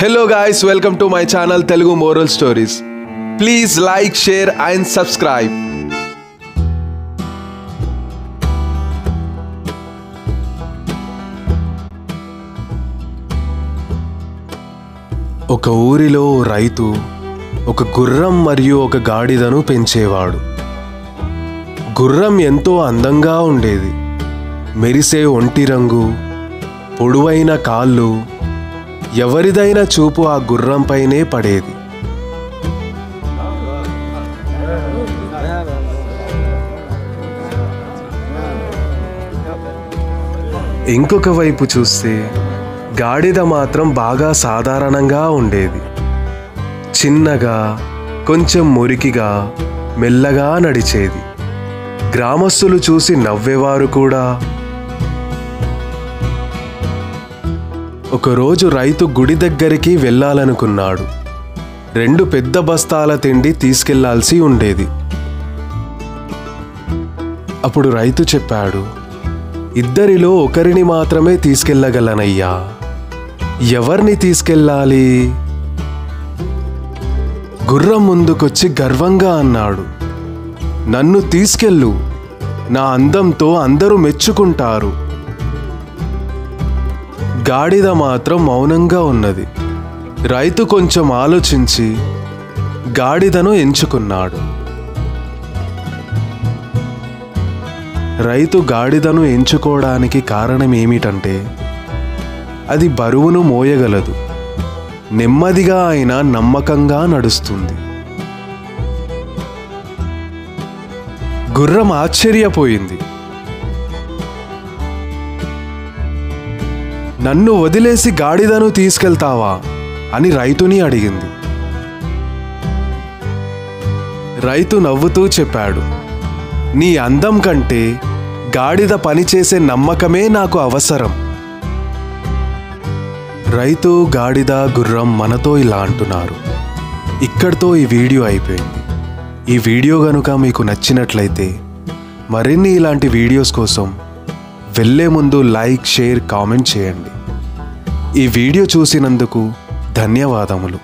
Hello guys, welcome to my channel Telugu Moral Stories. Please like, share and subscribe. ఒక ఊరిలో రైతు ఒక గుర్రం మరియు ఒక గాడిదను పెంచేవాడు. గుర్రం ఎంతో అందంగా ఉండేది. మెరిసే ఒంటి రంగు, పొడవైన కాళ్ళు, ఎవరిదైనా చూపు ఆ గుర్రంపైనే పడేది. ఇంకొక వైపు చూస్తే గాడిద మాత్రం బాగా సాధారణంగా ఉండేది. చిన్నగా, కొంచెం మురికిగా, మెల్లగా నడిచేది. గ్రామస్తులు చూసి నవ్వేవారు కూడా. ఒకరోజు రైతు గుడి దగ్గరికి వెళ్ళాలనుకున్నాడు. 2 పెద్ద బస్తాల తిండి తీసుకెళ్లాల్సి ఉండేది. అప్పుడు రైతు చెప్పాడు, ఇద్దరిలో ఒకరిని మాత్రమే తీసుకెళ్ళగలనయ్యా. ఎవరిని తీసుకెళ్ళాలి? గుర్రం ముందుకొచ్చి గర్వంగా అన్నాడు, నన్ను తీసుకెళ్ళు, నా అందంతో అందరూ మెచ్చుకుంటారు. గాడిద మాత్రం మౌనంగా ఉన్నది. రైతు కొంచెం ఆలోచించి గాడిదను ఎంచుకున్నాడు. రైతు గాడిదను ఎంచుకోవడానికి కారణం ఏమిటంటే అది బరువును మోయగలదు, నెమ్మదిగా అయినా నమ్మకంగా నడుస్తుంది. గుర్రం ఆశ్చర్యపోయింది. నన్ను వదిలేసి గాడిదను తీసుకెళ్తావా అని రైతుని అడిగింది. రైతు నవ్వుతూ చెప్పాడు, నీ అందం కంటే గాడిద పనిచేసే నమ్మకమే నాకు అవసరం. రైతు, గాడిద, గుర్రం మనతో ఇలా అంటున్నారు. ఇక్కడితో ఈ వీడియో అయిపోయింది. ఈ వీడియో కనుక మీకు నచ్చినట్లయితే మరిన్ని ఇలాంటి వీడియోస్ కోసం వెళ్ళే ముందు లైక్, షేర్, కామెంట్ చేయండి. ఈ వీడియో చూసినందుకు ధన్యవాదములు.